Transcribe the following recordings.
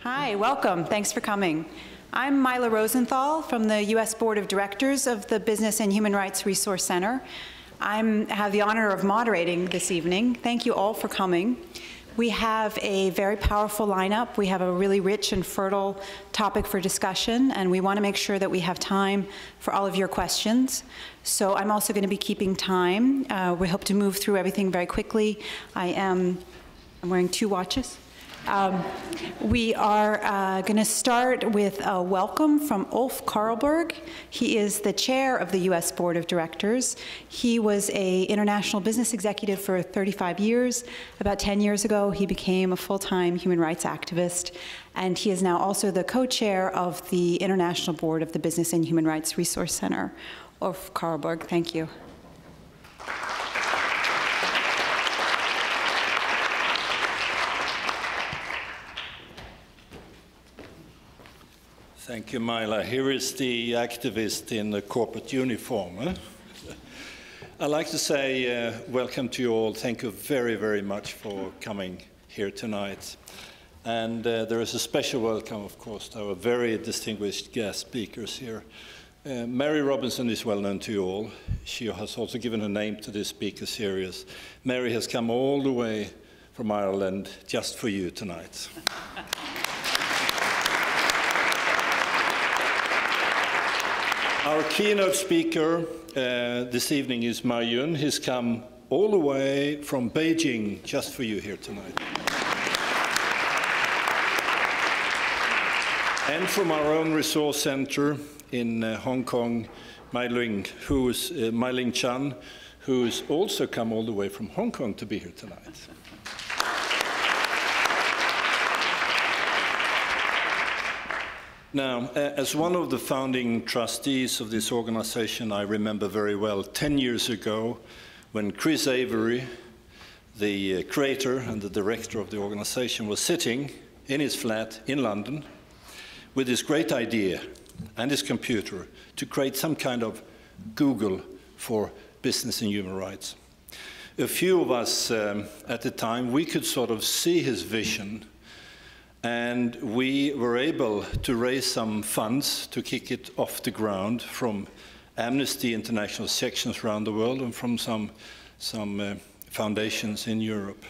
Hi, welcome. Thanks for coming. I'm Mila Rosenthal from the U.S. Board of Directors of the Business and Human Rights Resource Center. I have the honor of moderating this evening. Thank you all for coming. We have a very powerful lineup. We have a really rich and fertile topic for discussion, and we want to make sure that we have time for all of your questions. So I'm also going to be keeping time. We hope to move through everything very quickly. I'm wearing 2 watches. We are going to start with a welcome from Ulf Karlberg. He is the chair of the U.S. Board of Directors. He was an international business executive for 35 years. About 10 years ago, he became a full-time human rights activist, and he is now also the co-chair of the International Board of the Business and Human Rights Resource Center. Ulf Karlberg, thank you. Thank you, Mila. Here is the activist in the corporate uniform. I'd like to say welcome to you all. Thank you very, very much for coming here tonight. And there is a special welcome, of course, to our very distinguished guest speakers here. Mary Robinson is well known to you all. She has also given her name to this speaker series. Mary has come all the way from Ireland just for you tonight. Our keynote speaker this evening is Ma Jun. He's come all the way from Beijing just for you here tonight. And from our own resource center in Hong Kong, Mai Ling Chan, who's also come all the way from Hong Kong to be here tonight. Now, as one of the founding trustees of this organization, I remember very well 10 years ago when Chris Avery, the creator and the director of the organization, was sitting in his flat in London with this great idea and his computer to create some kind of Google for business and human rights. A few of us at the time, we could sort of see his vision, and we were able to raise some funds to kick it off the ground from Amnesty International sections around the world and from some foundations in Europe.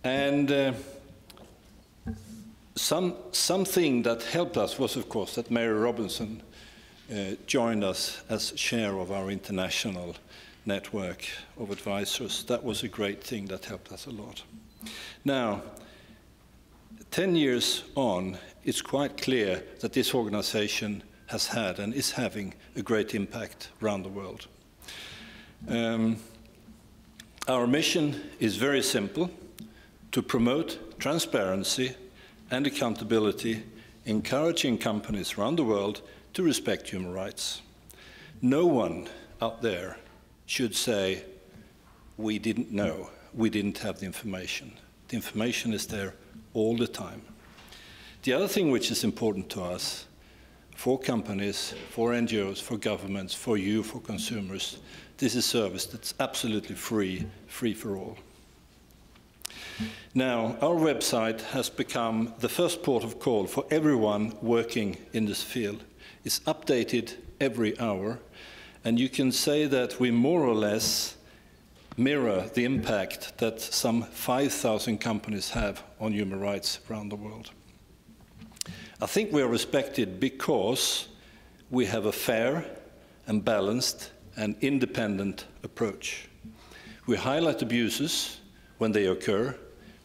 And something that helped us was, of course, that Mary Robinson joined us as chair of our international network of advisors. That was a great thing that helped us a lot. Now, 10 years on, it's quite clear that this organization has had and is having a great impact around the world. Our mission is very simple: to promote transparency and accountability, encouraging companies around the world to respect human rights. No one out there should say, we didn't know, we didn't have the information. The information is there all the time. The other thing which is important to us, for companies, for NGOs, for governments, for you, for consumers, this is a service that's absolutely free for all. Now, our website has become the first port of call for everyone working in this field. It's updated every hour, and you can say that we more or less mirror the impact that some 5,000 companies have on human rights around the world. I think we are respected because we have a fair and balanced and independent approach. We highlight abuses when they occur,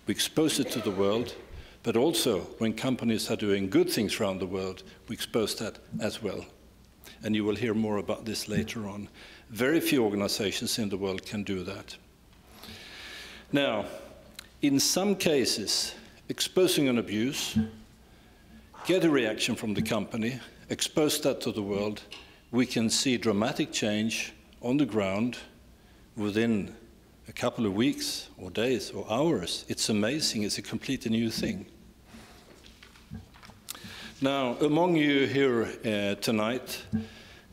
we expose it to the world, but also when companies are doing good things around the world, we expose that as well. And you will hear more about this later on. Very few organizations in the world can do that. Now, in some cases, exposing an abuse, get a reaction from the company, expose that to the world, we can see dramatic change on the ground within a couple of weeks or days or hours. It's amazing. It's a completely new thing. Now, among you here tonight,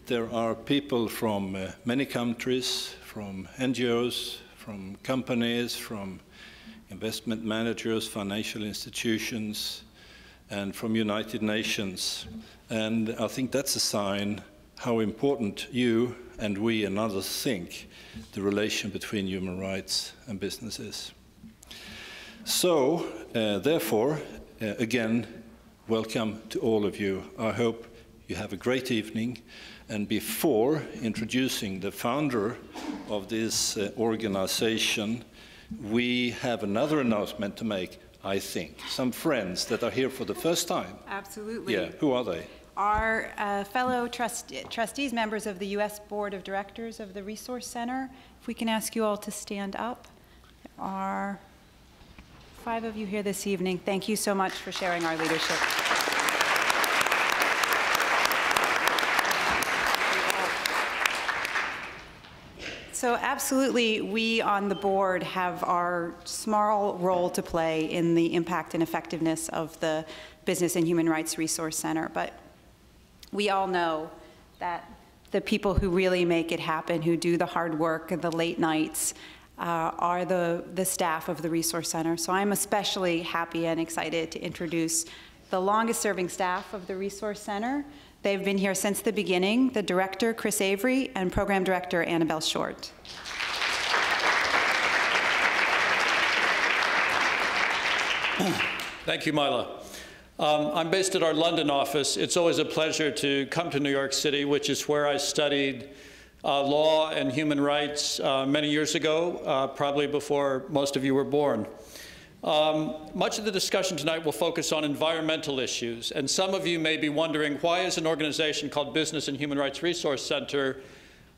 there are people from many countries, from NGOs, from companies, from investment managers, financial institutions, and from United Nations. And I think that's a sign how important you and we and others think the relation between human rights and business is. So, therefore, again, welcome to all of you. I hope you have a great evening. And before introducing the founder of this organization, we have another announcement to make, I think. Some friends that are here for the first time. Absolutely. Yeah, who are they? Our fellow trustees, members of the U.S. Board of Directors of the Resource Center. If we can ask you all to stand up. There are 5 of you here this evening. Thank you so much for sharing our leadership. So absolutely, we on the board have our small role to play in the impact and effectiveness of the Business and Human Rights Resource Center. But we all know that the people who really make it happen, who do the hard work and the late nights, are the staff of the Resource Center. So I'm especially happy and excited to introduce the longest serving staff of the Resource Center. They've been here since the beginning, the director, Chris Avery, and program director, Annabel Short. Thank you, Mila. I'm based at our London office. It's always a pleasure to come to New York City, which is where I studied law and human rights many years ago, probably before most of you were born. Much of the discussion tonight will focus on environmental issues, and some of you may be wondering, why is an organization called Business and Human Rights Resource Center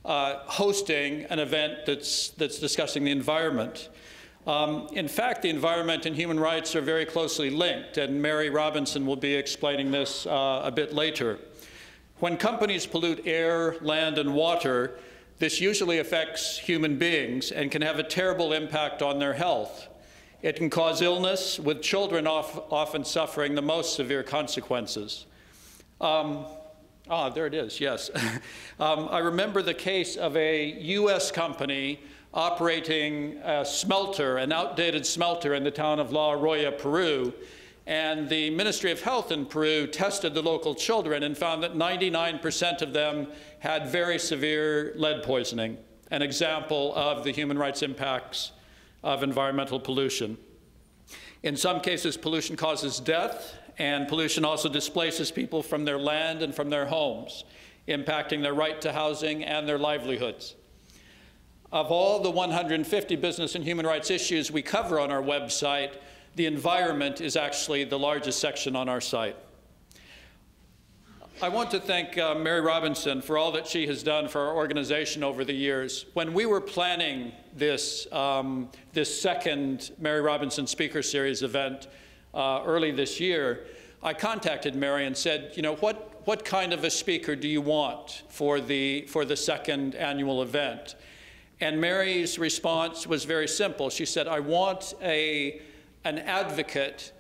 hosting an event that's discussing the environment? In fact, the environment and human rights are very closely linked, and Mary Robinson will be explaining this a bit later. When companies pollute air, land, and water, this usually affects human beings and can have a terrible impact on their health. It can cause illness, with children often suffering the most severe consequences. There it is, yes. I remember the case of a US company operating a smelter, an outdated smelter in the town of La Arroya, Peru. And the Ministry of Health in Peru tested the local children and found that 99% of them had very severe lead poisoning, an example of the human rights impacts of environmental pollution. In some cases, pollution causes death, and pollution also displaces people from their land and from their homes, impacting their right to housing and their livelihoods. Of all the 150 business and human rights issues we cover on our website, the environment is actually the largest section on our site. I want to thank Mary Robinson for all that she has done for our organization over the years. When we were planning this, this second Mary Robinson Speaker Series event early this year, I contacted Mary and said, you know, what kind of a speaker do you want for the second annual event? And Mary's response was very simple. She said, I want an advocate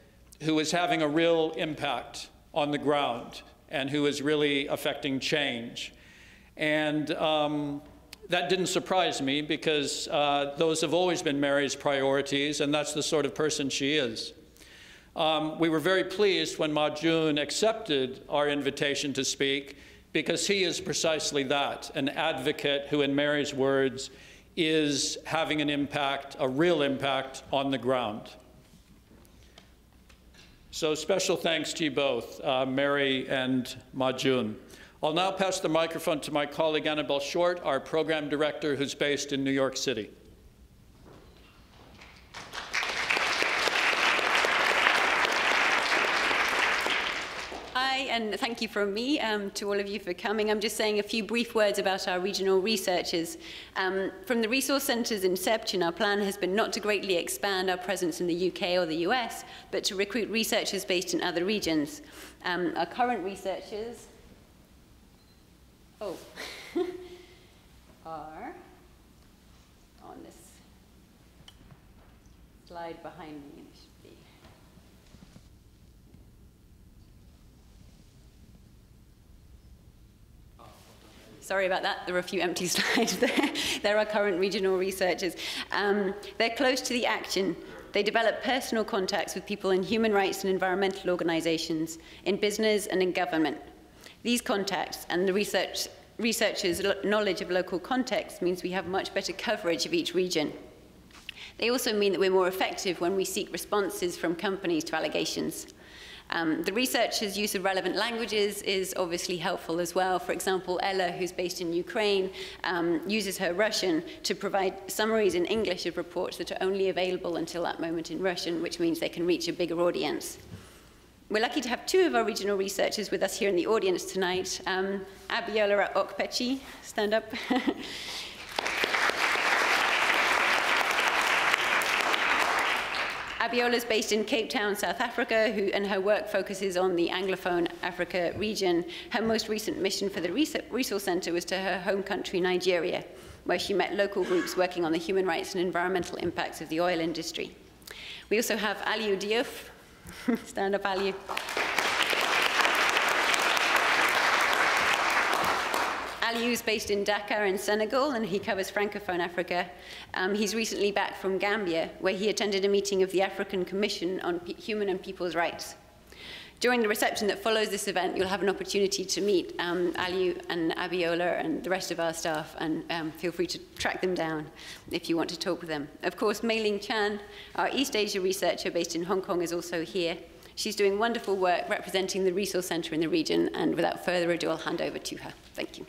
who is having a real impact on the ground and who is really affecting change. And that didn't surprise me, because those have always been Mary's priorities, and that's the sort of person she is. We were very pleased when Ma Jun accepted our invitation to speak, because he is precisely that, an advocate who, in Mary's words, is having an impact, a real impact on the ground. So special thanks to you both, Mary and Ma Jun. I'll now pass the microphone to my colleague Annabel Short, our program director who's based in New York City. Hi, and thank you from me to all of you for coming. I'm just saying a few brief words about our regional researchers. From the Resource Centre's inception, our plan has been not to greatly expand our presence in the UK or the US, but to recruit researchers based in other regions. Our current researchers are on this slide behind me. Sorry about that, there are a few empty slides there. There are current regional researchers. They're close to the action They develop personal contacts with people in human rights and environmental organizations, in business and in government. These contacts and the researchers' knowledge of local context means we have much better coverage of each region. They also mean that we're more effective when we seek responses from companies to allegations. The researchers' use of relevant languages is obviously helpful as well. For example, Ella, who's based in Ukraine, uses her Russian to provide summaries in English of reports that are only available until that moment in Russian, which means they can reach a bigger audience. We're lucky to have two of our regional researchers with us here in the audience tonight. Abiola Okpechi, stand up. Abiola is based in Cape Town, South Africa, and her work focuses on the Anglophone Africa region. Her most recent mission for the Resource Center was to her home country, Nigeria, where she met local groups working on the human rights and environmental impacts of the oil industry. We also have Aliou Diouf. Stand up, Aliou. Aliou is based in Dakar in Senegal, and he covers Francophone Africa. He's recently back from Gambia, where he attended a meeting of the African Commission on Human and People's Rights. During the reception that follows this event, you'll have an opportunity to meet Aliou and Abiola and the rest of our staff, and feel free to track them down if you want to talk with them. Of course, Mei Ling Chan, our East Asia researcher based in Hong Kong, is also here. She's doing wonderful work representing the Resource Center in the region, and without further ado, I'll hand over to her. Thank you.